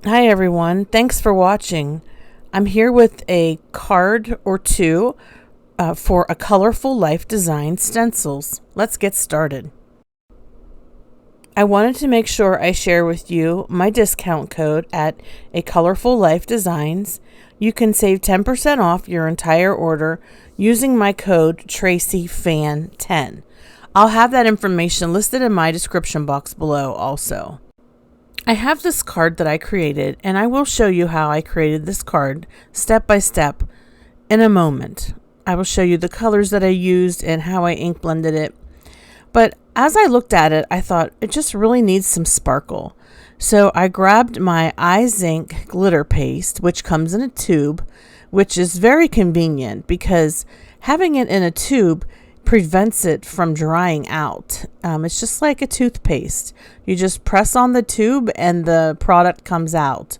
Hi everyone, thanks for watching. I'm here with a card or two for a Colorful Life design stencils. Let's get started. I wanted to make sure I share with you my discount code at A Colorful Life Designs. You can save 10% off your entire order using my code TracyFan10. I'll have that information listed in my description box below also. I have this card that I created, and I will show you how I created this card step by step in a moment. I will show you the colors that I used and how I ink blended it. But as I looked at it, I thought it just really needs some sparkle. So I grabbed my iZink glitter paste, which comes in a tube, which is very convenient because having it in a tube prevents it from drying out. It's just like a toothpaste. You just press on the tube and the product comes out.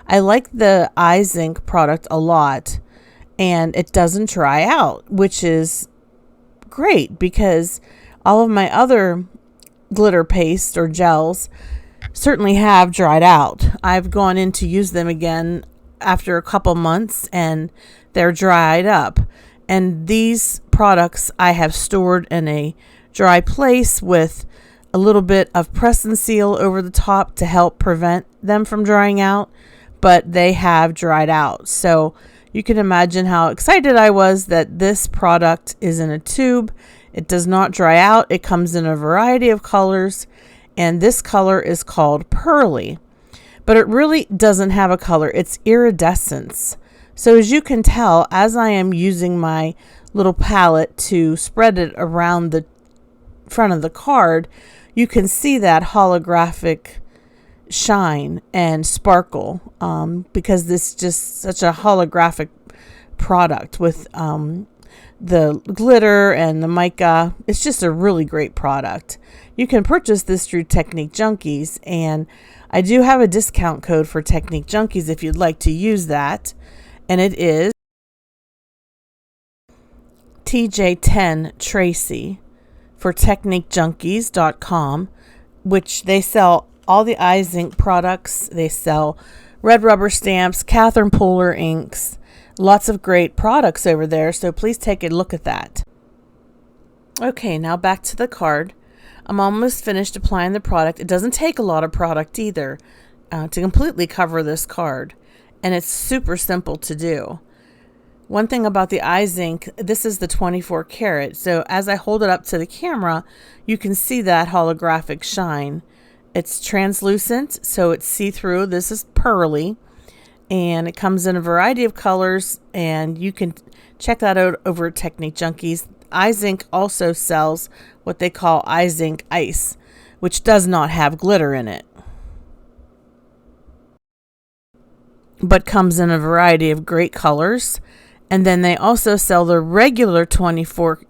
I like the iZink product a lot, and it doesn't dry out, which is great because all of my other glitter paste or gels certainly have dried out. I've gone in to use them again after a couple months and they're dried up. And these products I have stored in a dry place with a little bit of press and seal over the top to help prevent them from drying out, but they have dried out. So you can imagine how excited I was that this product is in a tube. It does not dry out. It comes in a variety of colors, and this color is called Pearly, but it really doesn't have a color. It's iridescence. So as you can tell, as I am using my little palette to spread it around the front of the card, you can see that holographic shine and sparkle because this is just such a holographic product with the glitter and the mica. It's just a really great product. You can purchase this through Technique Junkies, and I do have a discount code for Technique Junkies if you'd like to use that. And it is TJ10 Tracy for TechniqueJunkies.com, which they sell all the iZink products. They sell red rubber stamps, Catherine Pooler inks, lots of great products over there. So please take a look at that. Okay, now back to the card. I'm almost finished applying the product. It doesn't take a lot of product either to completely cover this card. And it's super simple to do. One thing about the iZink, this is the 24 karat. So as I hold it up to the camera, you can see that holographic shine. It's translucent, so it's see-through. This is Pearly, and it comes in a variety of colors, and you can check that out over at Technique Junkies. iZink also sells what they call iZink Ice, which does not have glitter in it, but comes in a variety of great colors. And then they also sell the regular iZink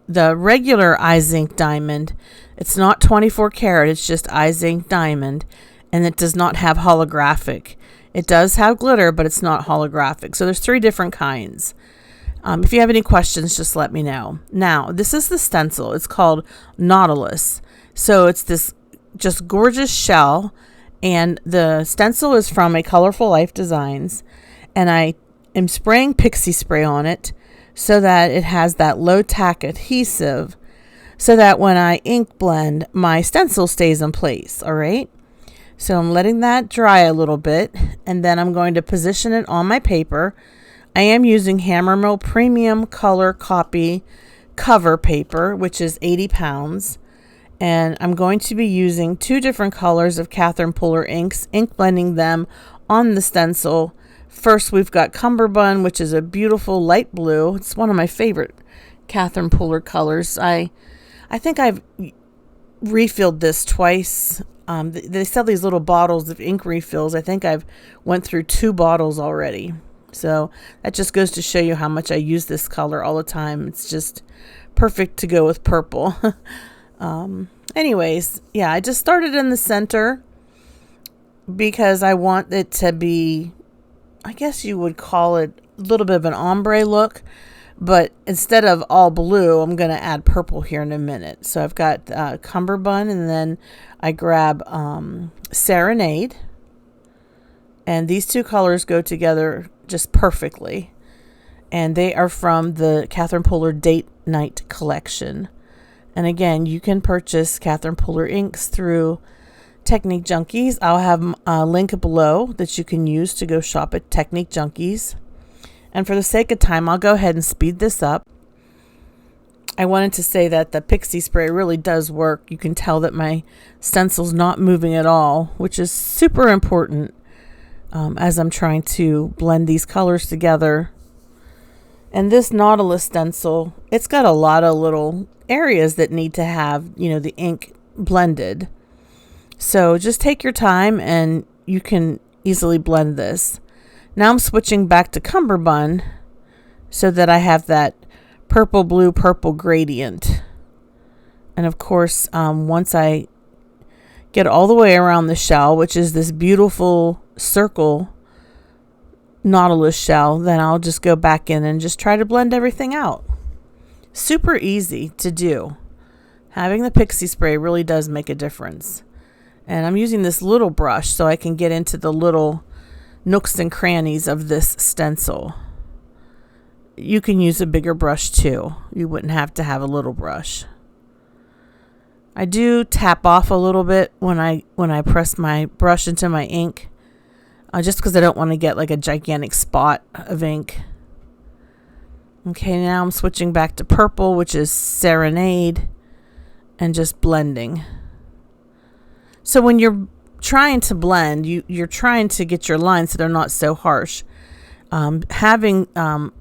Diamond. It's not 24 karat, it's just iZink Diamond, and it does not have holographic. It does have glitter, but it's not holographic. So there's 3 different kinds. If you have any questions, just let me know. Now, this is the stencil. It's called Nautilus. So it's this just gorgeous shell, and the stencil is from A Colorful Life Designs, and I am spraying Pixie Spray on it so that it has that low tack adhesive so that when I ink blend, my stencil stays in place. All right. So I'm letting that dry a little bit, and then I'm going to position it on my paper. I am using Hammermill Premium Color Copy cover paper, which is 80 pounds. And I'm going to be using 2 different colors of Catherine Pooler inks, ink blending them on the stencil. First, we've got Cumberbund, which is a beautiful light blue. It's one of my favorite Catherine Pooler colors. I think I've refilled this twice. They sell these little bottles of ink refills. I think I've went through 2 bottles already. So that just goes to show you how much I use this color all the time. It's just perfect to go with purple. Anyways, yeah, I just started in the center because I want it to be, I guess you would call it a little bit of an ombre look, but instead of all blue, I'm going to add purple here in a minute. So I've got Cumberbund, and then I grab Serenade, And these two colors go together just perfectly. And they are from the Catherine Pooler Date Night collection. And again, you can purchase Catherine Pooler inks through Technique Junkies. I'll have a link below that you can use to go shop at Technique Junkies. And for the sake of time, I'll go ahead and speed this up. I wanted to say that the Pixie Spray really does work. You can tell that my stencil's not moving at all, which is super important as I'm trying to blend these colors together. And this Nautilus stencil, it's got a lot of little areas that need to have, you know, the ink blended. So just take your time and you can easily blend this. Now I'm switching back to Cumberbund so that I have that purple, blue, purple gradient. And of course, once I get all the way around the shell, which is this beautiful circle Nautilus shell, then I'll just go back in and just try to blend everything out. Super easy to do. Having the Pixie Spray really does make a difference. And I'm using this little brush so I can get into the little nooks and crannies of this stencil. You can use a bigger brush too. You wouldn't have to have a little brush. I do tap off a little bit when I press my brush into my ink. Just because I don't want to get like a gigantic spot of ink. Okay, now I'm switching back to purple, which is Serenade, and just blending. So when you're trying to blend, you're trying to get your lines so they're not so harsh. Having a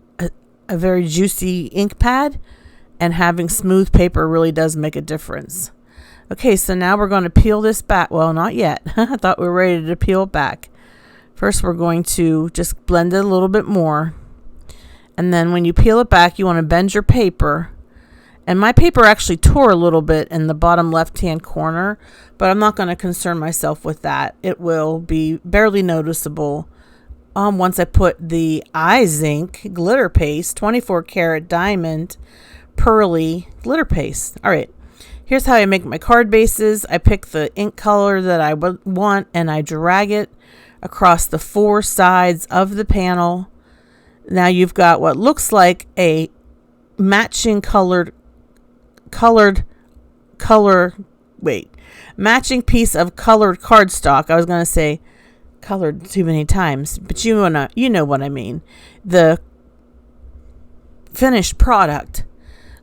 very juicy ink pad and having smooth paper really does make a difference. Okay, so now we're going to peel this back. Well, not yet. I thought we were ready to peel it back. First, we're going to just blend it a little bit more. And then when you peel it back, you want to bend your paper. And my paper actually tore a little bit in the bottom left-hand corner, but I'm not going to concern myself with that. It will be barely noticeable once I put the Eyes Ink glitter paste, 24 karat diamond pearly glitter paste. All right, here's how I make my card bases. I pick the ink color that I want and I drag it across the 4 sides of the panel. Now you've got what looks like a matching matching piece of colored cardstock. I was going to say colored too many times, but you know what I mean. The finished product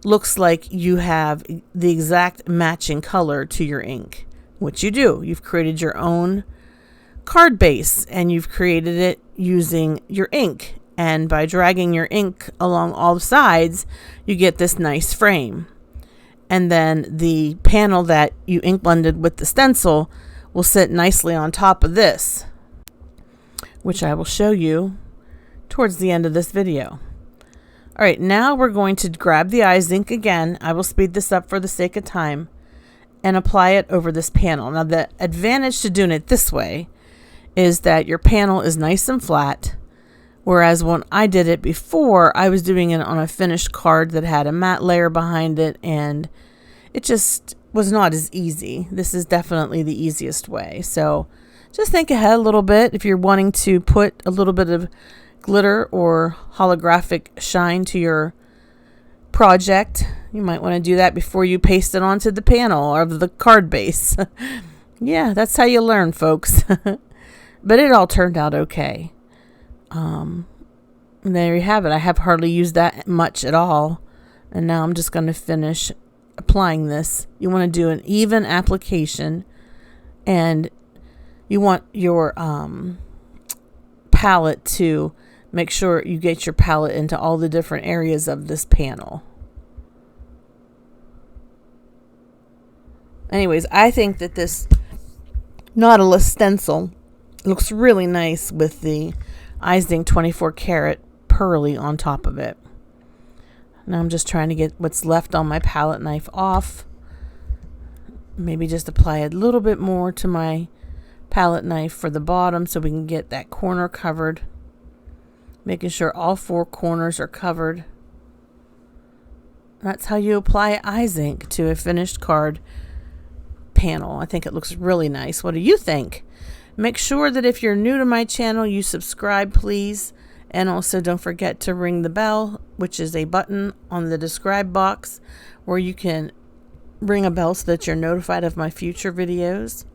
looks like you have the exact matching color to your ink. What you do, you've created your own card base and you've created it using your ink, and by dragging your ink along all sides you get this nice frame. And then the panel that you ink blended with the stencil will sit nicely on top of this, which I will show you towards the end of this video. All right, now we're going to grab the Eyes Ink again. I will speed this up for the sake of time and apply it over this panel. Now the advantage to doing it this way is that your panel is nice and flat, whereas when I did it before, I was doing it on a finished card that had a matte layer behind it, and it just was not as easy. This is definitely the easiest way. So just think ahead a little bit. If you're wanting to put a little bit of glitter or holographic shine to your project, you might want to do that before you paste it onto the panel or the card base. Yeah, that's how you learn, folks. But it all turned out okay. And there you have it. I have hardly used that much at all. And now I'm just going to finish applying this. You want to do an even application, and you want your palette to make sure you get your palette into all the different areas of this panel. Anyways, I think that this Nautilus stencil looks really nice with the Eyes Ink 24 karat pearly on top of it. Now I'm just trying to get what's left on my palette knife off. Maybe just apply a little bit more to my palette knife for the bottom so we can get that corner covered. Making sure all 4 corners are covered. That's how you apply Eyes Ink to a finished card panel. I think it looks really nice. What do you think? Make sure that if you're new to my channel, you subscribe, please. And also don't forget to ring the bell, which is a button on the describe box where you can ring a bell so that you're notified of my future videos.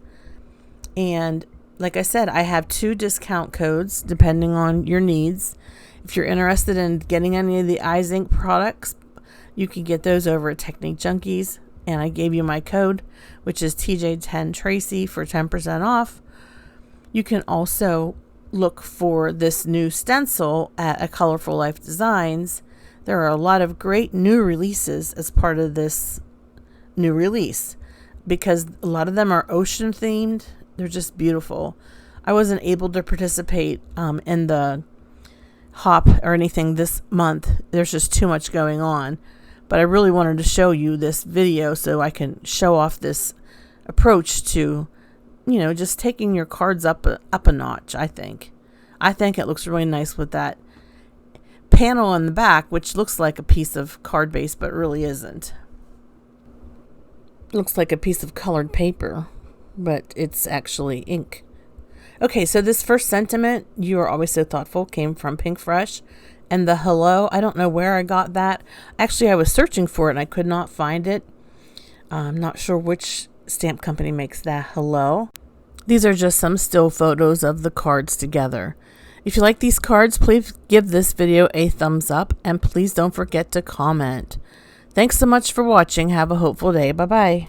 And like I said, I have 2 discount codes depending on your needs. If you're interested in getting any of the Eyes Ink products, you can get those over at Technique Junkies. And I gave you my code, which is TJ10Tracy for 10% off. You can also look for this new stencil at A Colorful Life Designs. There are a lot of great new releases as part of this new release because a lot of them are ocean themed. They're just beautiful. I wasn't able to participate in the hop or anything this month. There's just too much going on. But I really wanted to show you this video so I can show off this approach to, you know, just taking your cards up a notch, I think. I think it looks really nice with that panel in the back, which looks like a piece of card base, but really isn't. It looks like a piece of colored paper, but it's actually ink. Okay, so this first sentiment, "You are always so thoughtful," came from Pink Fresh. And the hello, I don't know where I got that. Actually, I was searching for it and I could not find it. I'm not sure which stamp company makes that hello. These are just some still photos of the cards together. If you like these cards, please give this video a thumbs up and please don't forget to comment. Thanks so much for watching. Have a hopeful day. Bye-bye.